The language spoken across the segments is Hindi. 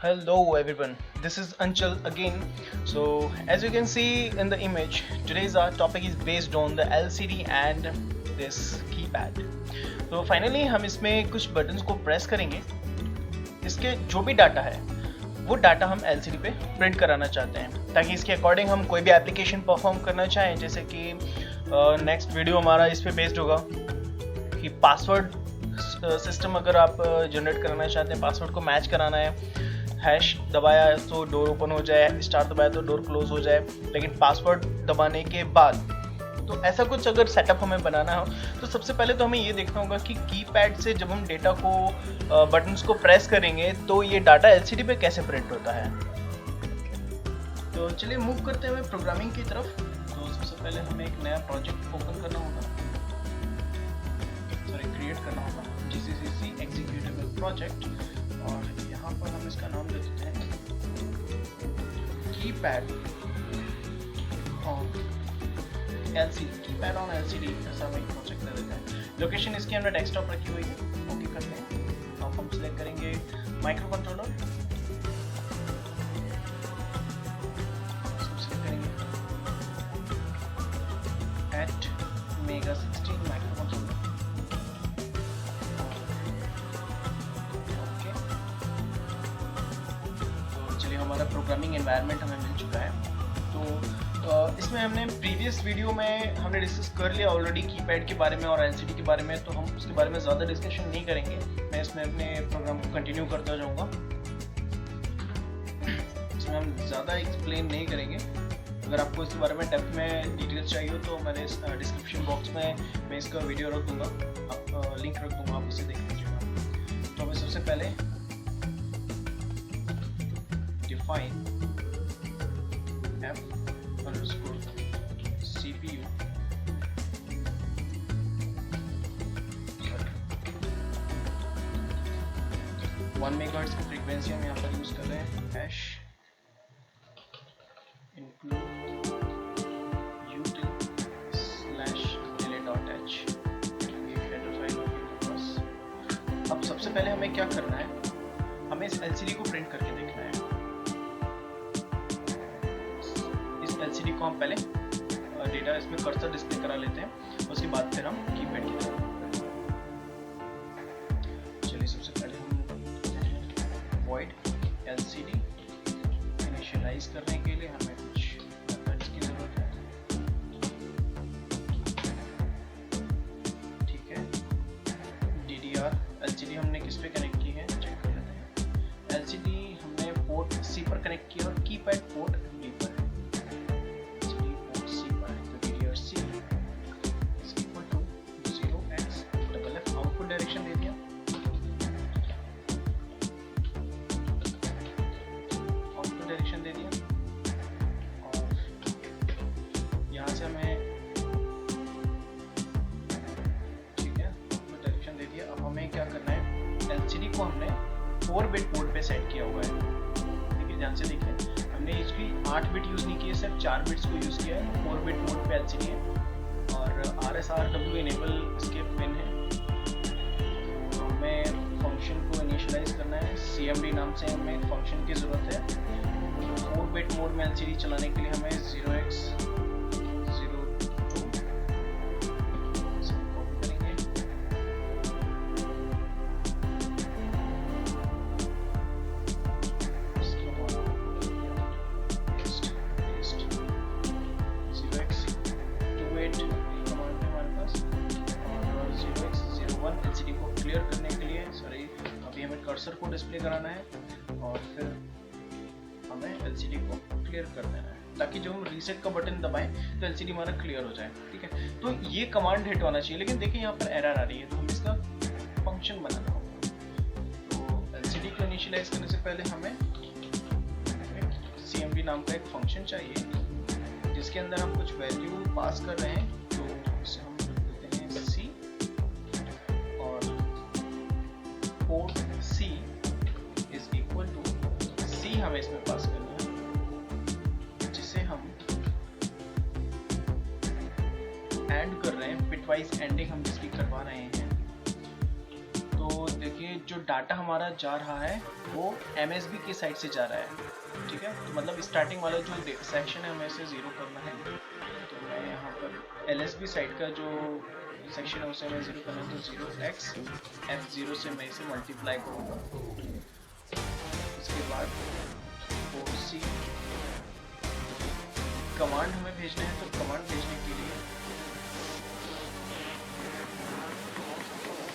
Hello everyone, this is Anchal again. So as you can see in the image, today's our topic is based on the LCD and this keypad. तो फाइनली हम इसमें कुछ बटन्स को प्रेस करेंगे, इसके जो भी डाटा है वो डाटा हम LCD पे प्रिंट कराना चाहते हैं ताकि इसके अकॉर्डिंग हम कोई भी एप्लीकेशन परफॉर्म करना चाहें। जैसे कि नेक्स्ट वीडियो हमारा इस पे बेस्ड होगा कि पासवर्ड सिस्टम अगर आप जनरेट कराना चाहते हैं, पासवर्ड को मैच कराना है, हैश दबाया तो डोर ओपन हो जाए, स्टार दबाया तो डोर क्लोज हो जाए, लेकिन पासवर्ड दबाने के बाद तो ऐसा कुछ अगर सेटअप हमें बनाना हो तो सबसे पहले तो हमें ये देखना होगा कि कीपैड से जब हम डेटा को बटन्स को प्रेस करेंगे तो ये डाटा LCD पे कैसे प्रिंट होता है। तो चलिए मूव करते हैं प्रोग्रामिंग की तरफ। तो सबसे पहले हमें एक नया प्रोजेक्ट ओपन करना होगा, क्रिएट करना होगा, GCC एग्जीक्यूटेबल प्रोजेक्ट, और यहाँ पर हम इसका नाम दे देते हैं keypad on LCD। Keypad on LCD ऐसा हम एक प्रोजेक्ट दे देते हैं। लोकेशन इसकी हमने डेस्कटॉप रखी हुई है, ओके करते हैं। अब हम सिलेक्ट करेंगे microcontroller, ATmega 16 microcontroller. हमारा प्रोग्रामिंग एनवायरनमेंट हमें मिल चुका है। तो इसमें हमने प्रीवियस वीडियो में हमने डिस्कस कर लिया ऑलरेडी कीपैड के बारे में और LCD के बारे में, तो हम उसके बारे में ज़्यादा डिस्कशन नहीं करेंगे। मैं इसमें अपने प्रोग्राम को कंटिन्यू करता जाऊँगा, इसमें हम ज़्यादा एक्सप्लेन नहीं करेंगे। अगर आपको इसके बारे में डेप्थ में डिटेल्स चाहिए हो तो मैंने डिस्क्रिप्शन बॉक्स में मैं इसका वीडियो रख दूँगा, आप लिंक रख दूँगा, आप उसे देख लीजिएगा। तो हमें सबसे पहले define f underscore CPU one megahertz की फ्रीक्वेंसी हम यहाँ पर यूज कर रहे हैं। Hash include util / relay.h। अब सबसे पहले हमें क्या करना है, हमें इस LCD को प्रिंट करके देखना है। LCD को हम पहले डेटा इसमें कर्सर डिस्प्ले करा लेते हैं, उसके बाद फिर हम कीपैड की तरफ। चलिए सबसे पहले हम void LCD इनिशियलाइज करने के लिए हमें कुछ मेथड्स की जरूरत है। ठीक है, DDR LCD हमने किस पे कनेक्ट की है चेक कर लेते हैं। LCD हमने पोर्ट C पर कनेक्ट किया और कीपैड पोर्ट D पर है। डायरेक्शन दे दिया, आउटपुट डायरेक्शन दे दिया, और यहाँ से हमें ठीक है आउटपुट डायरेक्शन दे दिया। अब हमें क्या करना है, LCD को हमने 4 बिट पोर्ट पे सेट किया हुआ है। देखिए ध्यान से देखिए, हमने इसकी 8 बिट यूज नहीं किए, सिर्फ 4 बिट्स को यूज किया है। 4 बिट पोर्ट पे LCD है और RSRW इनेबल इसके पिन है। हमें फंक्शन को इनिशियलाइज करना है, CMD नाम से हमें एक फंक्शन की ज़रूरत है। 4 बिट मोड में LCD चलाने के लिए हमें 0x02 कॉपी करेंगे, इसके बाद 0x28 कमांड है हमारे पास, और 0x01 LCD को क्लियर करने के लिए अभी हमें कर्सर को डिस्प्ले कराना है और फिर हमें LCD को क्लियर कर देना है ताकि जब हम रीसेट का बटन दबाएं तो LCD हमारा क्लियर हो जाए। ठीक है, तो ये कमांड हिट होना चाहिए, लेकिन देखिए यहाँ पर एरर आ रही है, तो हमें इसका फंक्शन बनाना होगा। तो LCD को इनिशियलाइज करने से पहले हमें CMD नाम का एक फंक्शन चाहिए जिसके अंदर हम कुछ वैल्यू पास कर रहे हैं। तो इसे हम देते हैं C और port C is equal to C हमें इसमें पास करना है, जिसे हम एंड कर रहे हैं, बिटवाइज एंडिंग हम जिसकी करवा रहे हैं। तो देखिए जो डाटा हमारा जा रहा है वो MSB की साइड से जा रहा है, ठीक है। तो मतलब स्टार्टिंग वाला जो सेक्शन है हमें इसे 0 करना है, तो मैं यहाँ पर LSB साइड का जो सेक्शन है उसे हमें 0 करना है, तो 0x F0 से मैं इसे मल्टीप्लाई करूँगा। उसके बाद 4C कमांड हमें भेजना है, तो कमांड भेजने के लिए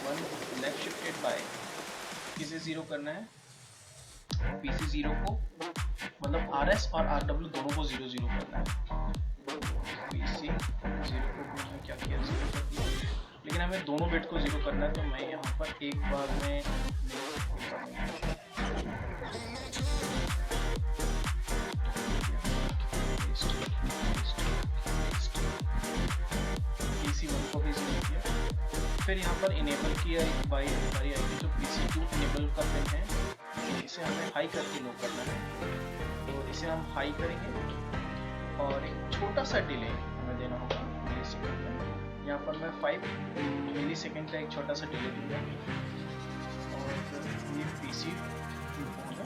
1 लेफ्ट शिफ्टेड बाय किसे 0 करना है, PC0 को, मतलब RS और RW दोनों को 0 0 करना है। PC0 को हमने क्या किया, 0 कर दिया, लेकिन हमें दोनों बिट को 0 करना है, तो मैं यहाँ पर एक बार में PC1 को भी 0 किया। फिर यहाँ पर इनेबल किया एक बाई हमारी आईडी जो PC2 इनेबल का पिन है, इसे हमें हाई करके लो करना है, तो इसे हम हाई करेंगे और एक छोटा सा डिले हमें देना होगा मिलीसेकंड में। यहाँ पर मैं 5 मिलीसेकंड का एक छोटा सा डिले दूंगा और ये PC2 होगा,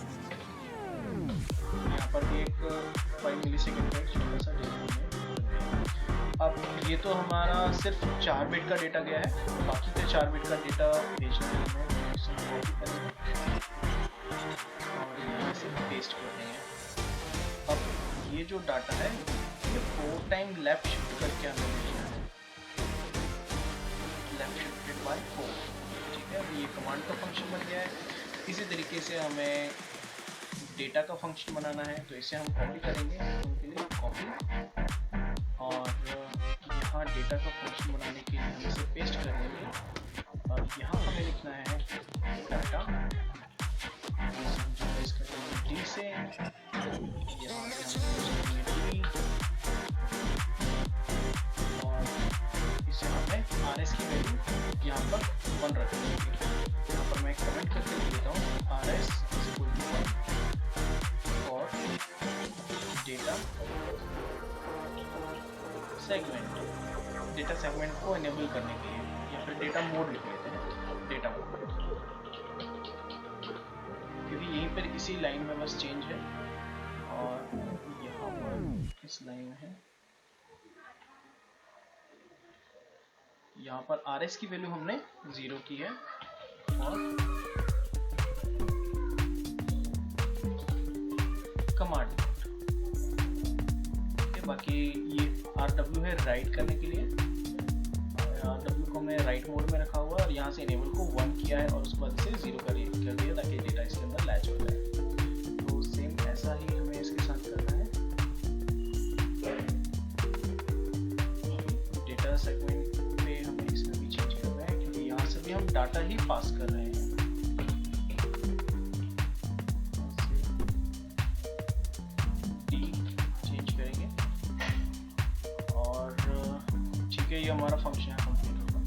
यहाँ पर भी एक 5 मिलीसेकंड का एक छोटा सा डिले दूंगा। अब ये तो हमारा सिर्फ 4 बिट का डेटा गया है, बाकी के 4 बिट का डेटा भेजना है हमें, इसे कॉपी करेंगे और यहाँ से पेस्ट कर देंगे। अब ये जो डाटा है ये 4 टाइम लेफ्ट शिफ्ट करके हमें भेजना है, लेफ्ट शिफ्टेड बाय 4, ठीक है। अब ये कमांड का फंक्शन बन गया है। इसी तरीके से हमें डेटा का फंक्शन बनाना है, तो इसे हम कॉपी करेंगे, उनके लिए कॉपी, और यहाँ डेटा का फंक्शन बनाने के लिए हम इसे पेस्ट करेंगे और यहाँ हमें लिखना है डाटा, D से यहाँ से और इसे हमें RS की वैल्यू यहाँ पर 1 रखेंगे। यहाँ पर मैं कमेंट करके लिख देता हूँ RS = 1 और डेटा सेगमेंट, डेटा सेगमेंट को इनेबल करने के लिए, या फिर डेटा मोड लिख लेते हैं, डेटा मोड, क्योंकि यहीं पर इसी लाइन में बस चेंज है और यहाँ पर इस लाइन में है। यहाँ पर RS की वैल्यू हमने 0 की है और कमांड, बाकी ये RW है राइट करने के लिए, RW को हमने राइट मोड में रखा हुआ और यहाँ से इनेबल को 1 किया है और उसके बाद इसे 0 कर दिया ताकि डेटा इसके अंदर लैच हो जाए। तो सेम ऐसा ही हमें इसके साथ करना है। डेटा सेगमेंट पे हमें इसमें भी चेंज करना है, क्योंकि यहाँ से भी हम डाटा ही पास कर रहे हैं। ये हमारा फंक्शन है कंप्लीट होगा।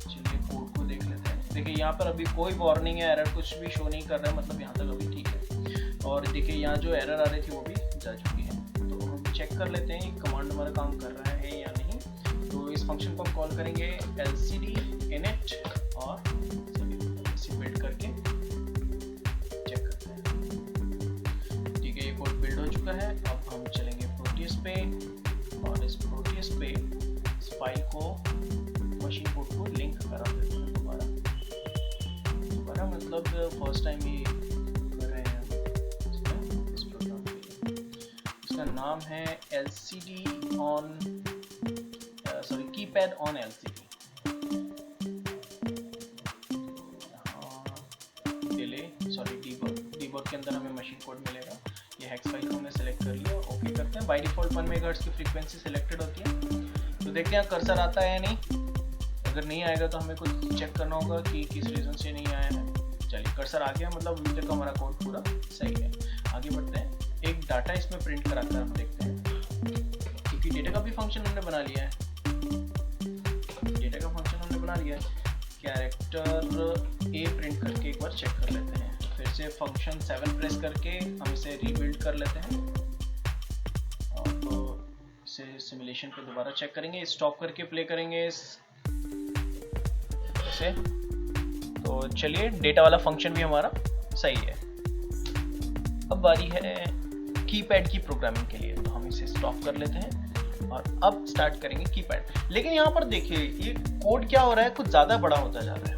चलिए कोड को देख लेते हैं। देखिए यहाँ पर अभी कोई वार्निंग या एरर कुछ भी शो नहीं कर रहा है, मतलब यहाँ तक अभी ठीक है। और देखिए यहाँ जो एरर आ रही थी वो भी जा चुकी है, तो हम चेक कर लेते हैं कमांड हमारा काम कर रहा है या नहीं। तो इस फंक्शन को हम कॉल करेंगे LCD init और इसे बिल्ड करके चेक करते हैं। ठीक है, ये कोड बिल्ड हो चुका है। अब हम चलेंगे प्रोटियस पे और इस प्रोटियस पे फाइल को मशीन कोड को लिंक करा देते हैं दोबारा, मतलब फर्स्ट टाइम ही कर रहे हैं इस प्रोग्राम के लिए। इसका नाम है LCD on keypad on LCD। Debug के अंदर हमें मशीन कोड मिलेगा। ये हेक्स फाइल को हमने सेलेक्ट कर लिया, ओके करते हैं। बाय डिफॉल्ट 1 मेगाहर्ट्ज की फ्रीक्वेंसी सेलेक्टेड होती है। तो देखते हैं कर्सर आता है या नहीं। अगर नहीं आएगा तो हमें कुछ चेक करना होगा कि किस रीज़न से नहीं आया है। चलिए कर्सर आ गया, मतलब अभी तक हमारा कोड पूरा सही है। आगे बढ़ते हैं। एक डाटा इसमें प्रिंट कराकर हम देखते हैं, क्योंकि डेटा का भी फंक्शन हमने बना लिया है। डेटा का फंक्शन हमने बना लिया है। कैरेक्टर ए प्रिंट करके एक बार चेक कर लेते हैं। फिर से फंक्शन 7 प्रेस करके हम इसे रीबिल्ड कर लेते हैं और इसे सिमुलेशन पे दोबारा चेक करेंगे। स्टॉप करके प्ले करेंगे इसे। तो चलिए डेटा वाला फंक्शन भी हमारा सही है। अब बारी है कीपैड की प्रोग्रामिंग के लिए, तो हम इसे स्टॉप कर लेते हैं और अब स्टार्ट करेंगे कीपैड। लेकिन यहाँ पर देखिए ये कोड क्या हो रहा है, कुछ ज़्यादा बड़ा होता जा रहा है।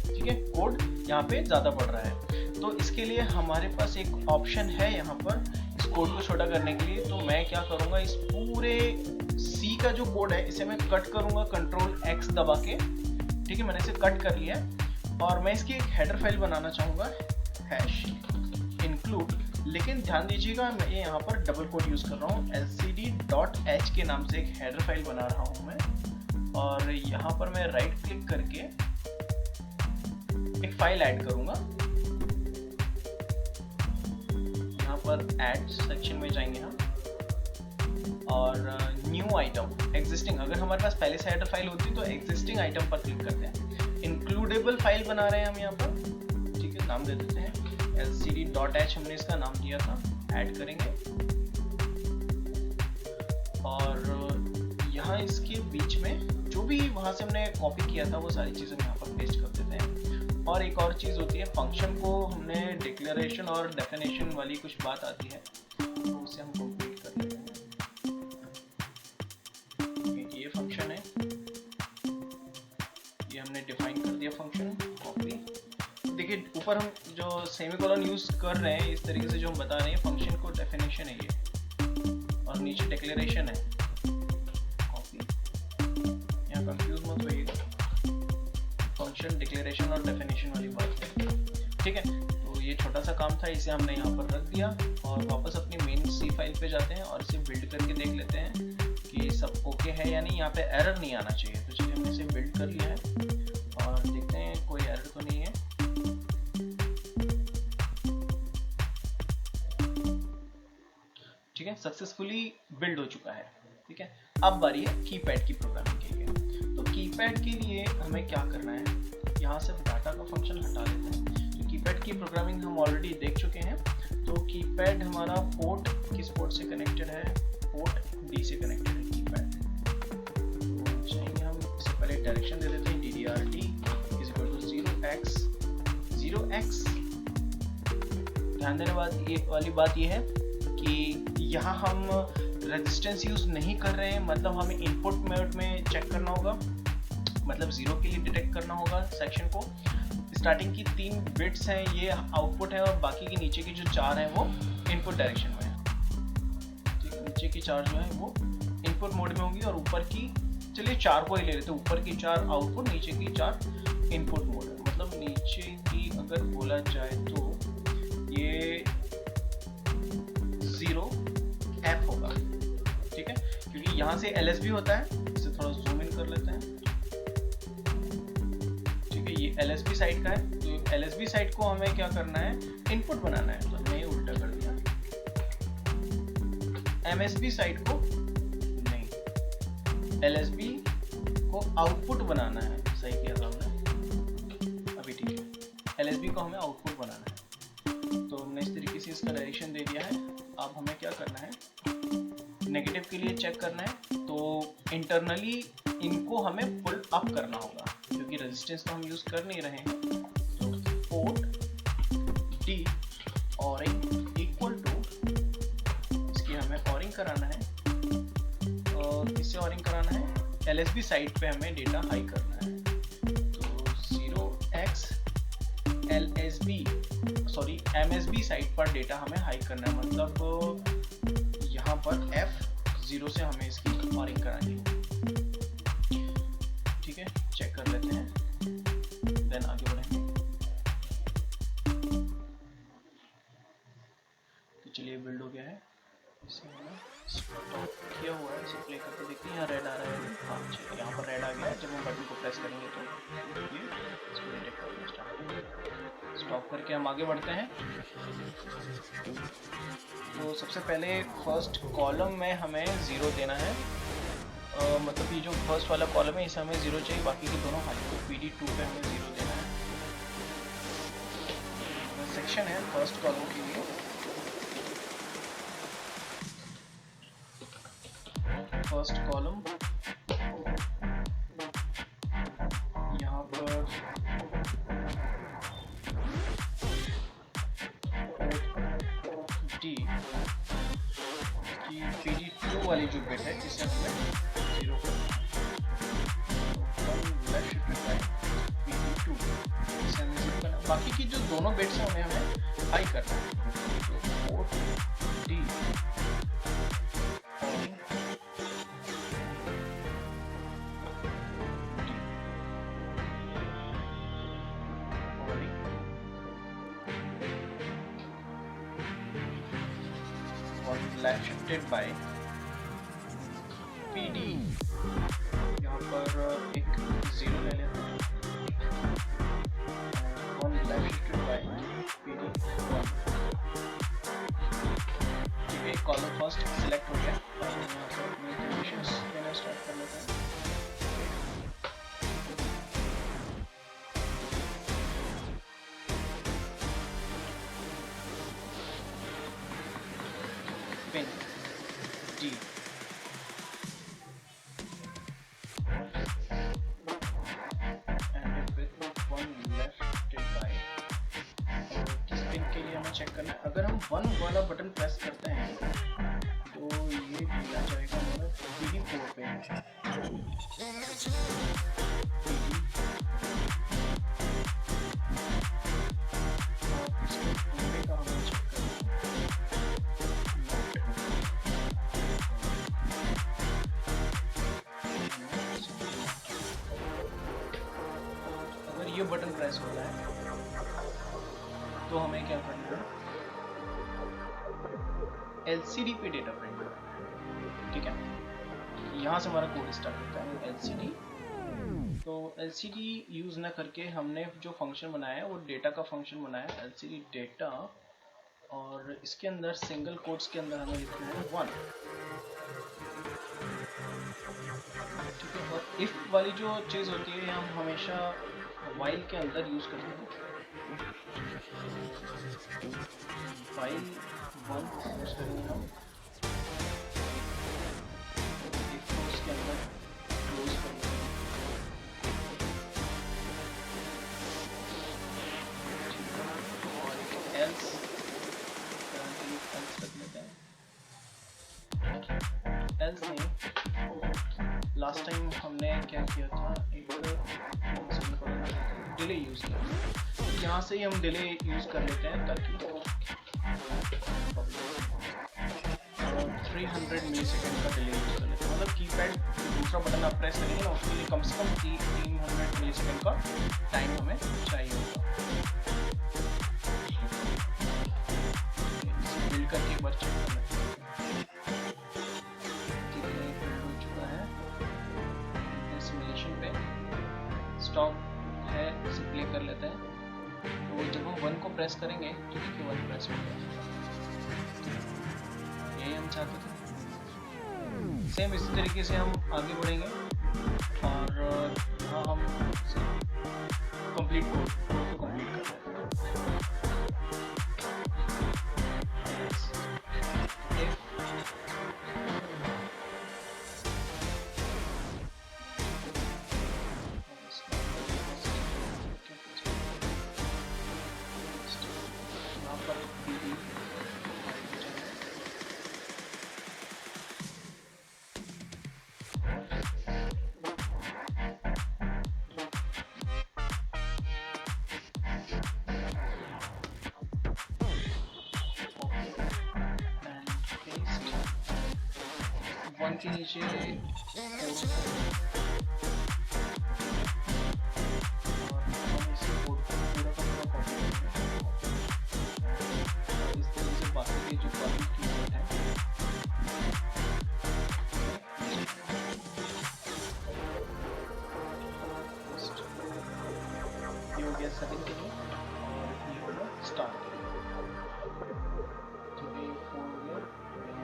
ठीक है, कोड यहाँ पे ज़्यादा बढ़ रहा है, तो इसके लिए हमारे पास एक ऑप्शन है यहाँ पर इस कोड को छोटा करने के लिए। तो मैं क्या करूँगा, इस पूरे सी का जो कोड है इसे मैं कट करूँगा Ctrl+X दबा के। ठीक है, मैंने इसे कट कर लिया है और मैं इसकी एक हेडर फाइल बनाना चाहूँगा #include। लेकिन ध्यान दीजिएगा मैं यहाँ पर डबल कोट यूज़ कर रहा हूँ, lcd.h के नाम से एक हेडर फाइल बना रहा हूँ मैं। और यहाँ पर मैं राइट क्लिक करके एक फाइल ऐड करूँगा। यहाँ पर ऐड सेक्शन में जाएंगे हम और न्यू आइटम एग्जिस्टिंग, अगर हमारे पास पहले से हेडर फाइल होती तो एग्जिस्टिंग आइटम पर क्लिक करते हैं। इंक्लूडेबल फाइल बना रहे हैं हम यहाँ पर। ठीक है, नाम दे देते हैं lcd.h, हमने इसका नाम दिया था। ऐड करेंगे और यहाँ इसके बीच में जो भी वहाँ से हमने कॉपी किया था वो सारी चीज़ें यहाँ पर पेस्ट कर देते हैं। और एक और चीज़ होती है, फंक्शन को हमने डिक्लेरेशन और डेफिनेशन वाली कुछ बात आती है, तो उसे हम कंप्लीट कर लेते हैं। ये फंक्शन है, ये हमने डिफाइन कर दिया फंक्शन। कॉपी, देखिए ऊपर हम जो सेमीकोलन यूज कर रहे हैं इस तरीके से जो हम बता रहे हैं, फंक्शन को डेफिनेशन है ये, और नीचे डिक्लेरेशन है। कॉपी, यहाँ कंफ्यूज मत होइएगा, फंक्शन डिक्लेरेशन और डेफिनेशन वाली बात है। ठीक है, तो ये छोटा सा काम था, इसे हमने यहाँ पर रख दिया और वापस अपनी मेन सी फाइल पे जाते हैं और इसे बिल्ड करके देख लेते हैं कि सब ओके है या नहीं। यहाँ पे एरर नहीं आना चाहिए, तो चलिए हमने इसे बिल्ड कर लिया है और देखते हैं कोई एरर तो नहीं है। ठीक है, सक्सेसफुली बिल्ड हो चुका है। ठीक है, अब बारी है कीपैड की प्रोग्रामिंग के लिए। तो कीपैड के लिए हमें क्या करना है, यहाँ से डाटा का फंक्शन हटा देते हैं। तो कीपैड की प्रोग्रामिंग हम ऑलरेडी देख चुके हैं। तो कीपैड हमारा पोर्ट किस पोर्ट से कनेक्टेड है, पोर्ट D से कनेक्टेड है कीपैड। तो चाहिए हम इससे पहले डायरेक्शन दे देते हैं DDRD = 0x। ध्यान देने वाली बात ये है कि यहाँ हम रेजिस्टेंस यूज नहीं कर रहे हैं, मतलब हमें इनपुट मोड में चेक करना होगा, मतलब 0 के लिए डिटेक्ट करना होगा सेक्शन को। स्टार्टिंग की 3 बिट्स हैं, ये आउटपुट है, और बाकी के नीचे की जो 4 हैं वो इनपुट डायरेक्शन में है। ठीक है, नीचे की 4 जो है वो इनपुट मोड में होगी और ऊपर की, चलिए 4 को ही ले लेते हैं, ऊपर की 4 आउटपुट, नीचे की 4 इनपुट मोड है। मतलब नीचे की अगर बोला जाए तो ये 0F होगा। ठीक है, क्योंकि यहाँ से LSB होता है, इसे थोड़ा जूम इन कर लेते हैं। ठीक है, ये LSB साइड का है, तो LSB साइड को हमें क्या करना है, इनपुट बनाना है, तो हमने ये उल्टा कर दिया। MSB साइड को नहीं, LSB को आउटपुट बनाना है। सही किया था हमने अभी। ठीक है, LSB को हमें आउटपुट बनाना है, तो हमने इस तरीके से इसका डायरेक्शन दे दिया है। अब हमें क्या करना है, नेगेटिव के लिए चेक करना है, तो इंटरनली इनको हमें पुल अप करना होगा, क्योंकि रेजिस्टेंस तो हम यूज कर नहीं रहे हैं। तो port D ORing equal to, इसकी हमें ऑरिंग कराना है, और किससे ऑरिंग कराना है, LSB साइड पे हमें डेटा हाई करना है। तो 0x MSB साइड पर डेटा हमें हाई करना है, मतलब यहाँ पर F0 से हमें इसकी ऑरिंग करानी है। ठीक है, चेक कर लेते हैं, देन आगे बढ़ेंगे। तो चलिए बिल्ड हो गया है, इसे हमने स्टॉप किया हुआ है, इसे प्ले करके देखते हैं। यहाँ रेड आ रहा है, हाँ चलिए यहाँ पर रेड आ गया है। जब हम बटन को प्रेस करेंगे तो ये इसको डिटेक्ट करना स्टार्ट। स्टॉप करके हम आगे बढ़ते हैं। तो सबसे पहले फर्स्ट कॉलम में हमें 0 देना है, मतलब ये जो फर्स्ट वाला कॉलम है इसे हमें 0 चाहिए, बाकी के दोनों हाई। तो PD2 पे हमें 0 देना है। सेक्शन है फर्स्ट कॉलम के लिए, फर्स्ट कॉलम यहाँ पर वाली जो बिट है इसे हमें 0 करना है। लेफ्ट शिफ्टेड बाय PD2 इसे हमें 0 करना है। बाकी की जो दोनों बिट्स हैं उन्हें हमें हाई करना है। तो port D left shifted by PD, यहाँ पर एक 0 ले लेते हैं, one left shifted by PD1। ठीक है, कॉलम फर्स्ट सिलेक्ट हो गया और यहाँ पर अपने कंडीशंस देना स्टार्ट कर लेते हैं। Pin D and with one left by, किस पिन के लिए हमें चेक करना है। अगर हम 1 वाला बटन प्रेस करते हैं तो ये दिया जाएगा हमारा PD4 पे। ये बटन प्रेस होता है तो हमें क्या करना है, LCD पे डेटा प्रिंट करना है। ठीक है, यहाँ से हमारा कोड स्टार्ट होता है LCD। तो LCD यूज ना करके हमने जो फंक्शन बनाया है वो डेटा का फंक्शन बनाया है, LCD डेटा, और इसके अंदर सिंगल कोट्स के अंदर हमें लिखना है 1। ठीक है, और इफ वाली जो चीज होती है हम हमेशा वाइल के अंदर यूज करते हैं। वाइल 1 यूज करेंगे हम, इफ उसके अंदर क्लोज करेंगे। और एल्स रख लेते हैं। एल्स नहीं, लास्ट टाइम हमने क्या किया था, एक डिले यूज किया, तो यहाँ से ही हम डिले यूज कर लेते हैं ताकि 300 मिली सेकेंड का डिले यूज कर लेते हैं। मतलब कीपैड दूसरा बटन आप प्रेस करेंगे ना उसके लिए कम से कम 300 मिली सेकेंड का टाइम हमें चाहिए होगा। बिल्ड करके एक बार चेक कर लेते हैं। ठीक है, बिल्ड हो चुका है। सिमुलेशन पे स्टॉप है, इसे प्ले कर लेते हैं। तो जब हम 1 को प्रेस करेंगे तो देखिए 1 प्रेस हो गया, यही हम चाहते थे। सेम इसी तरीके से हम आगे बढ़ेंगे और यहाँ हम कंप्लीट कोड को कंप्लीट कर लेते हैं। के नीचे सेटिंग के लिए और ये होगा स्टार्ट के लिए। तो ये 4 हो गया,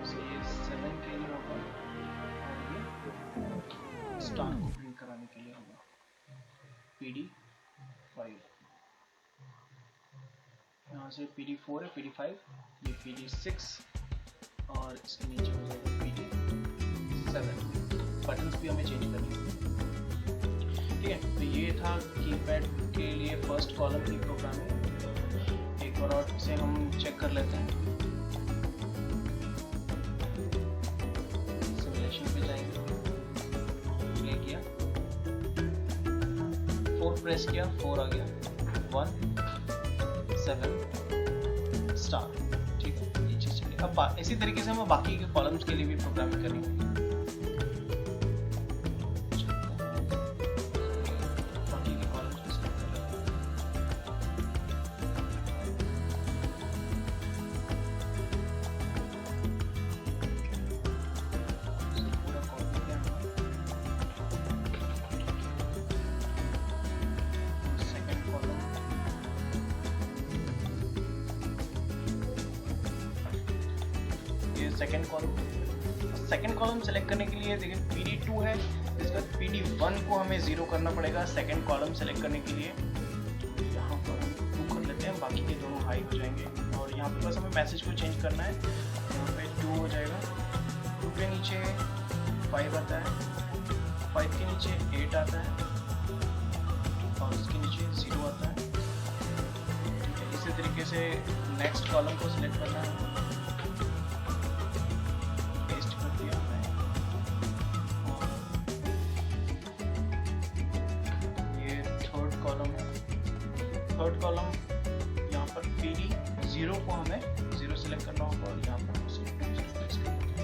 से ये 7 के लिए होगा और ये स्टार को प्रिंट कराने के लिए होगा PD5। यहाँ से PD4 है, PD5, ये PD6 और इसके नीचे हो जाएगा PD7। बटन्स भी हमें चेंज करने हैं। ठीक है, तो ये था कीपैड के लिए फर्स्ट कॉलम की प्रोग्रामिंग। एक बार और इसे हम चेक कर लेते हैं। प्रेस किया 4 आ गया, 1 7 स्टार। ठीक है, ये चीज चली। अब इसी तरीके से हमें बाकी के कॉलम्स के लिए भी प्रोग्रामिंग करनी होगी। बाकी के कॉलम्स को सेलेक्ट कर लेते हैं। पूरा कॉपी किया सेकंड कॉलम, ये सेकंड कॉलम सेलेक्ट करने के लिए देखिए PD2 है, इसका PD1 को हमें 0 करना पड़ेगा सेकंड कॉलम सेलेक्ट करने के लिए। यहाँ पर हम 2 कर लेते हैं, बाकी के दोनों हाई हो जाएंगे। और यहाँ पे बस हमें मैसेज को चेंज करना है, यहाँ पे 2 हो जाएगा, 2 के नीचे 5 आता है, 5 के नीचे 8 आता है और उसके नीचे 0 आता है। ठीक है, इसी तरीके से नेक्स्ट कॉलम को सिलेक्ट करना है, पेस्ट कर दिया हमने। और ये थर्ड कॉलम है, थर्ड कॉलम यहाँ पर PD0 को हमें 0 सेलेक्ट करना होगा और यहाँ पर उसे 2 प्रेस करना होगा।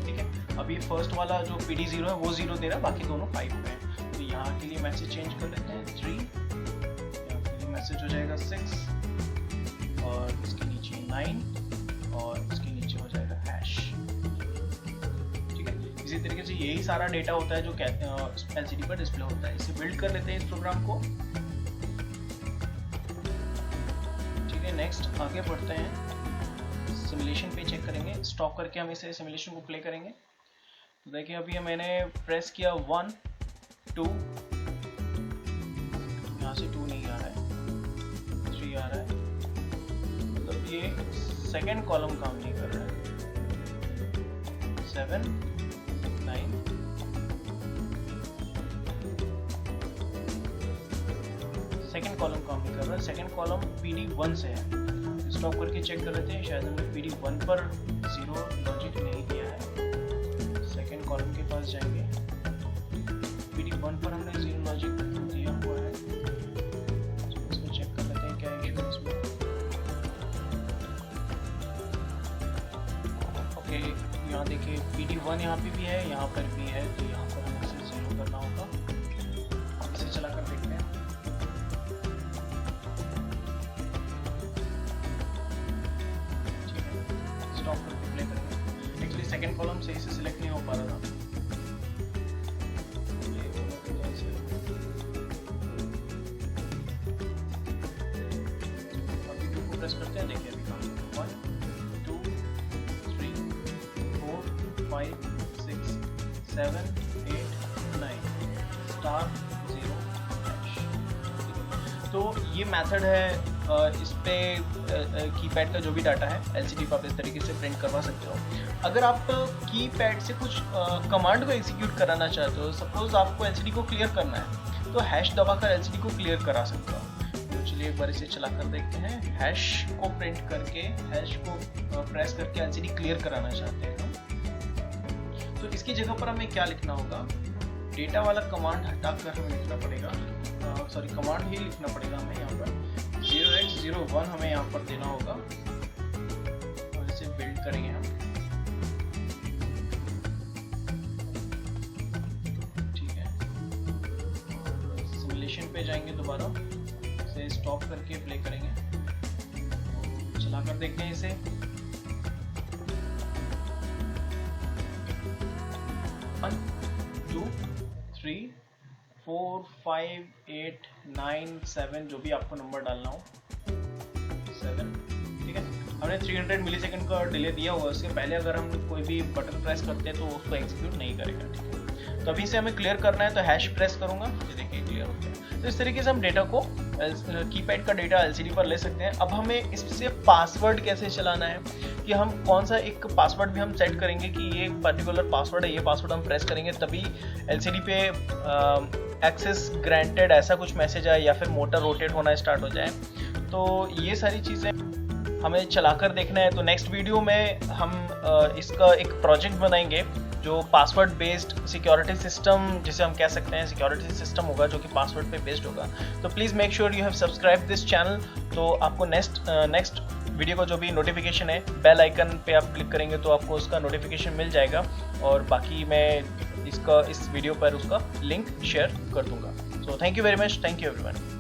ठीक है, अब ये फर्स्ट वाला जो PD0 है वो 0 दे रहा है, बाकी दोनों 5 हो गए। तो यहाँ के लिए मैसेज चेंज कर लेते हैं 3, यहाँ के लिए मैसेज हो जाएगा 6 और इसके नीचे 9 और इसके नीचे हो जाएगा हैश। ठीक है, इसी तरीके से यही सारा डेटा होता है जो LCD पर डिस्प्ले होता है। इसे बिल्ड कर लेते हैं इस प्रोग्राम को। ठीक है, नेक्स्ट आगे बढ़ते हैं, सिमुलेशन पे चेक करेंगे। स्टॉप करके हम इसे सिमुलेशन को प्ले करेंगे। तो देखिए अभी मैंने प्रेस किया 1 2, यहाँ से 2 नहीं आ रहा है, 3 आ रहा है, मतलब ये सेकंड कॉलम काम नहीं कर रहा है। 7 9 सेकंड कॉलम काम नहीं कर रहा है, सेकंड कॉलम PD1 से है। स्टॉप करके चेक कर लेते हैं, शायद हमने PD1 पर 0 लॉजिक नहीं दिया है। सेकंड कॉलम के पास जाएंगे, PD1 पर हमने 0 लॉजिक दिया हुआ है। तो इसको चेक कर लेते हैं क्या इशू है इसमें। ओके, यहाँ देखिए PD1 यहाँ पे भी है, यहाँ पर भी है, तो यहाँ पर हमें इसे 0 करना होगा। इसे चला कर देखते हैं। ठीक है, स्टॉप करके प्ले करेंगे। एक्चुअली सेकंड कॉलम सही से सिलेक्ट नहीं हो पा रहा था। अभी 2 को प्रेस करते हैं, देखिए अभी काम 1 2 3 4 5 6 7 8 9 स्टार 0 हैश। तो ये मेथड है, इस पे कीपैड का जो भी डाटा है LCD पर आप इस तरीके से प्रिंट करवा सकते हो। अगर आप कीपैड से कुछ कमांड को एग्जीक्यूट कराना चाहते हो, सपोज आपको LCD को क्लियर करना है, तो हैश दबाकर LCD को क्लियर करा सकते हो। तो चलिए एक बार इसे चला कर देखते हैं। हैश को प्रिंट करके, हैश को प्रेस करके LCD क्लियर कराना चाहते हैं हम, तो इसकी जगह पर हमें क्या लिखना होगा, डेटा वाला कमांड हटाकर हमें लिखना पड़ेगा, सॉरी कमांड ही लिखना पड़ेगा हमें यहाँ पर 0x01 हमें यहाँ पर देना होगा और इसे बिल्ड करेंगे हम। ठीक है, और सिमुलेशन पे जाएंगे, दोबारा इसे स्टॉप करके प्ले करेंगे, तो चला कर देखते हैं इसे। 1 2 3 4 5 8 9 7, जो भी आपको नंबर डालना हो, 7। ठीक है, हमने 300 मिलीसेकंड का डिले दिया हुआ है। उसके पहले अगर हम कोई भी बटन प्रेस करते हैं तो उसको एग्जीक्यूट नहीं करेगा। ठीक है, तो अभी से हमें क्लियर करना है, तो हैश प्रेस करूंगा, ये देखिए क्लियर हो गया। तो इस तरीके से हम डेटा को, कीपैड का डेटा LCD पर ले सकते हैं। अब हमें इससे पासवर्ड कैसे चलाना है, कि हम कौन सा एक पासवर्ड भी हम सेट करेंगे कि ये पर्टिकुलर पासवर्ड है, ये पासवर्ड हम प्रेस करेंगे तभी LCD पे एक्सेस ग्रांटेड ऐसा कुछ मैसेज आए या फिर मोटर रोटेट होना स्टार्ट हो जाए। तो ये सारी चीज़ें हमें चलाकर देखना है तो नेक्स्ट वीडियो में हम इसका एक प्रोजेक्ट बनाएंगे जो पासवर्ड बेस्ड सिक्योरिटी सिस्टम, जिसे हम कह सकते हैं सिक्योरिटी सिस्टम होगा जो कि पासवर्ड पे बेस्ड होगा। तो please make sure you have subscribe this channel, तो आपको नेक्स्ट वीडियो का जो भी नोटिफिकेशन है, बेल आइकन पे आप क्लिक करेंगे तो आपको उसका नोटिफिकेशन मिल जाएगा, और बाकी मैं इस वीडियो पर उसका लिंक शेयर कर दूंगा। So thank you very much, thank you everyone.